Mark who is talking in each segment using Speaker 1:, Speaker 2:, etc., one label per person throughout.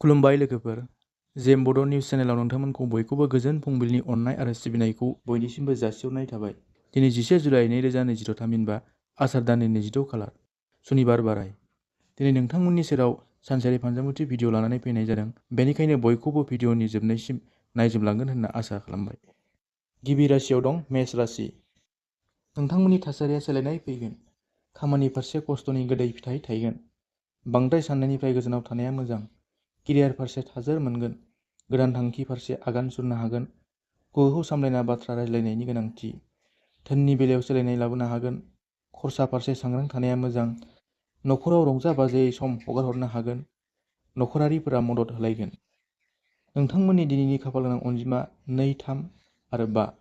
Speaker 1: खुलुमबाय लोगोफोर, जेम बड' निउस चेनेलाव नोंथांमोनखौ बयखौबो गोजोन फुंबिलिनि अननाय आरो सिबिनायखौ बयनिसिमबो जासिहरनाय थाबाय। दिनै 11 जुलाइ 2023 थामहिनबा आसार दाननि 26 खालार, सुनिबार बाराय। दिनै नोंथांमोननि सेराव सानसेयारि फानजामुथि भिडिअ लानानै फैनाय जादों, बेनिखायनो बयखौबो भिडिअनि जोबनायसिम नायजोबलांगोन होनना आसा खालामबाय। गिबि राशियाव दं मेष राशि। नोंथांमोननि थासारिया सोलायनाय फैगोन। खामानि फारसे खस्थ'नि गोदै फिथाइ थायगोन। बांद्राय साननायनिफ्राय गोजानाव थानाया मोजां। केरियार फारसे थाजोर मोनगोन। गोदान थांखि फारसे आगान सुरनो हागोन। गोहोखौ सामलायना बाथ्रा रायज्लायनायनि गोनांथि। धोननि बेलायाव सोलायनाय लाबोनो हागोन। खरसा फारसे सांग्रां थानाया मोजां। न'खराव रंजा बाजायै सम हगारहरनो हागोन। न'खरारिफोरा मदद होलायगोन। नोंथांमोननि दिनैनि खाफाल गोनां अनजिमा 2, 3 आरो 5।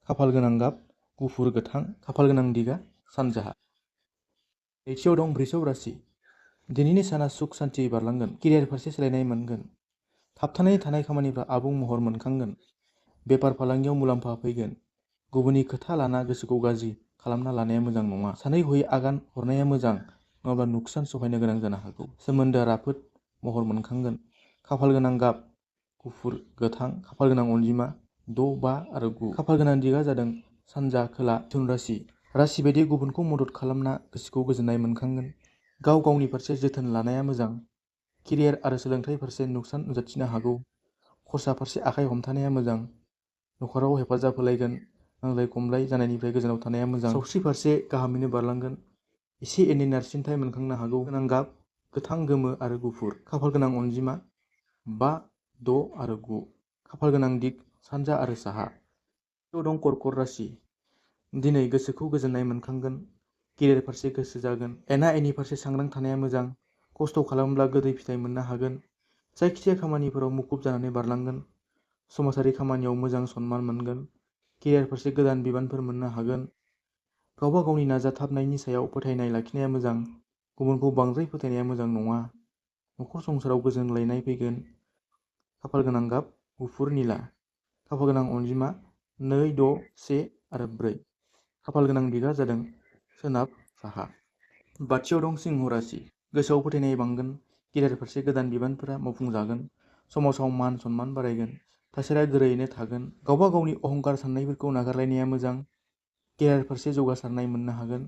Speaker 1: खाफाल गोनां गाब गुफुर गोथां। खाफाल गोनां दिगा सानजाहा। नैथियाव दं वृषभ राशि। दिनैनि साना सुख सान्थियै बारलांगोन। केरियार फारसे सोलायनाय मोनगोन। थाबथानानै थानाय खामानिफ्रा आबुं महर मोनखांगोन। बेफार फालांगियाव मुलाम्फा फैगोन। गुबुननि खोथा लाना गोसोखौ गाज्रि खालामना लानाया मोजां नङा। सानै हयै आगान हरनाया मोजां, नङाब्ला नुकसान सहायनो गोनां जानो हागौ। सोमोन्दोआ राफोद महर मोनखांगोन। खाफाल गोनां गाब गुफुर गोथां। खाफाल गोनां अनजिमा 6, 5 आरो 9। खाफाल गोनां दिगा जादों सानजा खोला। मिथुन राशि। राशि बायदि गुबुनखौ मदद खालामना गोसोखौ गोजोननाय मोनखांगोन। गाव गावनि फारसे जोथोन लानाया मोजां। केरियार आरो सोलोंथाइ फारसे नुकसान नुजाथिनो हागौ। खरसा फारसे आखाइ हमथानाया मोजां। न'खराव हेफाजाब होलायगोन। नांलाय खमलाय जानायनिफ्राय गोजानाव थानाया मोजां। सावस्रि फारसे गाहामैनो बारलांगोन। एसे एनै नारसिनथाय मोनखांनो हागौ। गोनां गाब गोथां गोमो आरो गुफुर। खाफाल गोनां अनजिमा 5, 6 आरो 9। खाफाल गोनां दिग सानजा आरो साहा। दं कर्कट राशि। दिनै गोसोखौ गोजोननाय मोनखांगोन। केरियार फारसे गोसो जागोन। एना एनि फारसे सांग्रां थानाया मोजां। खस्थ' खालामोब्ला गोदै फिथाइ मोननो हागोन। जायखिजाया खामानिफोराव मुखुब जानानै बारलांगोन। समाजारि खामानियाव मोजां सनमान मोनगोन। केरियार फारसे गोदान बिबानफोर मोननो हागोन। गावबा गावनि नाजाथाबनायनि सायाव फोथायनाय लाखिनाया मोजां। गुबुनखौ बांद्राय फोथायनाया मोजां नङा। न'खर संसाराव गोजोनलायनाय फैगोन। खाफाल गोनां गाब गुफुर निला। खाफाल गोनां अनजिमा 2, 6, 1 आरो 4। खाफाल गोनां दिगा जादों सोनाब साहा। बाथियाव दं सिंह राशि। गोसोआव फोथायनाय बांगोन। केरियार फारसे गोदान बिबानफोरा मावफुंजागोन। समाजाव मान सनमान बारायगोन। थासारिया गोरैयैनो थागोन। गावबा गावनि अहंकार साननायफोरखौ नागारलायनाया मोजां। केरियार फारसे जौगासारनाय मोननो हागोन।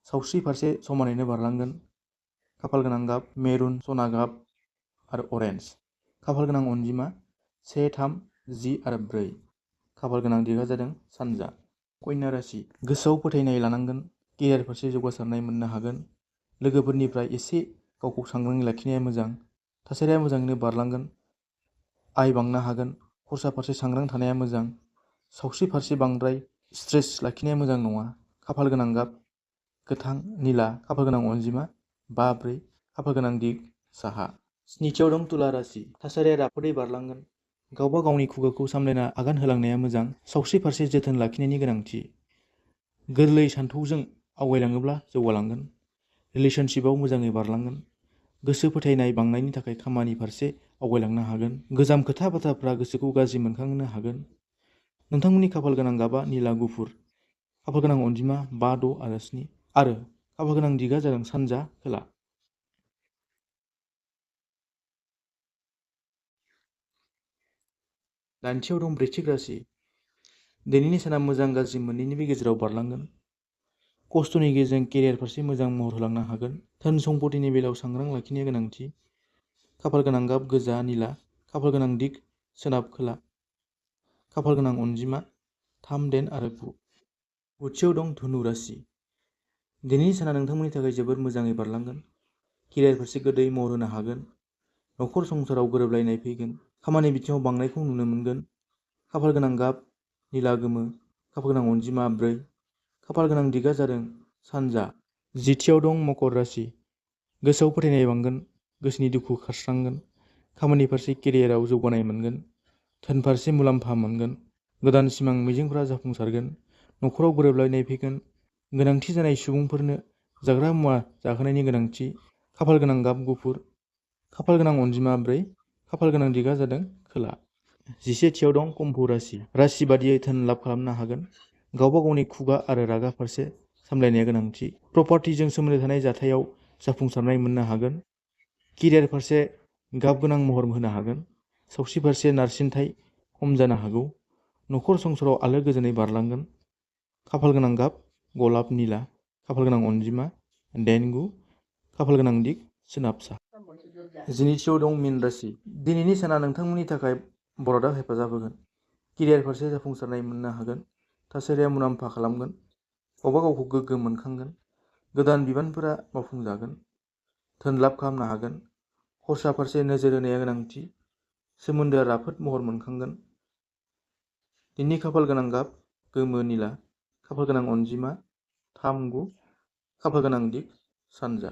Speaker 1: सावस्रि फारसे समानैनो बारलांगोन। खाफाल गोनां गाब मेरुन, सना गाब आरो अरेन्ज। खाफाल गोनां अनजिमा 1, 3, 10 आरो 4। खाफाल गोनां दिगा जादों सानजा। कन्या राशि। गोसोआव फोथायनाय लानांगोन। केरियार फारसे जौगासारनाय मोननो हागोन। लोगोफोरनिफ्राय एसे गावखौ सांग्राङै लाखिनाया मोजां। थासारिया मोजाङैनो बारलांगोन। आय बांनो हागोन। खरसा फारसे सांग्रां थानाया मोजां। सावस्रि फारसे बांद्राय स्ट्रेस लाखिनाया मोजां नङा। खाफाल गोनां गाब गोथां निला। खाफाल गोनां अनजिमा 5, 4। खाफाल गोनां दिग साहा। स्निथियाव दं तुला राशि। थासारिया राफोदै बारलांगोन। गावबा गावनि खुगाखौ सामलायना आगान होलांनाया मोजां। सावस्रि फारसे जोथोन लाखिनायनि गोनांथि। गोरलै सानथौजों आवगायलाङोब्ला जौगालांगोन। रिलेशनशिपआव मोजाङै बारलांगोन। गोसो फोथायनाय बांनायनि थाखाय खामानि फारसे आवगायलांनो हागोन। गोजाम खोथा बाथ्राफ्रा गोसोखौ गाज्रि मोनखांहोनो हागोन। नोंथांमोननि खाफाल गोनां गाबा निला गुफुर। खाफाल गोनां अनजिमा 5, 6 आरो 7 आरो खाफाल गोनां दिगा जादों सानजा खोला। दाइनथियाव दं वृश्चिक राशि। दिनैनि साना मोजां गाज्रि मोन्नैनिबो गेजेराव बारलांगोन। खस्थ'नि गेजेरजों केरियार फारसे मोजां महर होलांनो हागोन। धोन सम्पतिनि बेलायाव सांग्रां लाखिनाया गोनांथि। खाफाल गोनां गाब गोजा निला। खाफाल गोनां दिग सोनाब खोला। खाफाल गोनां अनजिमा 3, 10 आरो 9। गुथियाव दं धनु राशि। दिनैनि साना नोंथांमोननि थाखाय जोबोर मोजाङै बारलांगोन। केरियार फारसे गोदै महर होनो हागोन। न'खर संसाराव गोरोबलायनाय फैगोन। खामानि बिथिङाव बांनायखौ नुनो मोनगोन। खाफाल गोनां गाब निला गोमो। खाफाल गोनां अनजिमा 4। खाफाल गोनां दिगा जादों सानजा। जिथियाव दं मकर राशि। गोसोआव फोथायनाय बांगोन। गोसोनि दुखु खारस्रांगोन। खामानि फारसे केरियाराव जौगानाय मोनगोन। धोन फारसे मुलाम्फा मोनगोन। गोदान सिमां मिजिंफोरा जाफुंसारगोन। न'खराव गोरोबलायनाय फैगोन। गोनांथि जानाय सुबुंफोरनो जाग्रा मुवा जाहोनायनि गोनांथि। खाफाल गोनां गाब गुफुर। खाफाल गोनां अनजिमा 4। खाफाल गोनां दिगा जादों खोला। 11थियाव दं कुम्भ राशि। राशि बादियै धोन लाब खालामनो हागोन। गावबा गावनि खुगा आरो रागा फारसे सामलायनाया गोनांथि। प्रपार्टिजों सोमोन्दो थानाय जाथायाव जाफुंसारनाय मोननो हागोन। केरियार फारसे गाब गोनां महर होनो हागोन। सावस्रि फारसे नारसिनथाय खम जानो हागौ। नखर संसाराव आलो गोजोनै बारलांगोन। खाफाल गोनां गाब गलाब निला। खाफाल गोनां अनजिमा 89। खाफाल गोनां दिग सोनाबसा। 12 दं मीन राशि। दिनैनि साना नोंथांमोननि थाखाय बरादाव हेफाजाब होगोन। केरियार फारसे जाफुंसारनाय मोननो हागोन। थासारिया मुलाम्फा खालामगोन। गावबा गावखौ गोग्गो मोनखांगोन। गोदान बिबानफोरा मावफुंजागोन। धोन लाब खालामनो हागोन। खरसा फारसे नोजोर होनाया गोनांथि। सोमोन्दोआ राफोद महर मोनखांगोन। दिननि खाफाल गोनां गाब गोमो निला। खाफाल गोनां अनजिमा 39। खाफाल गोनां दिग सानजा।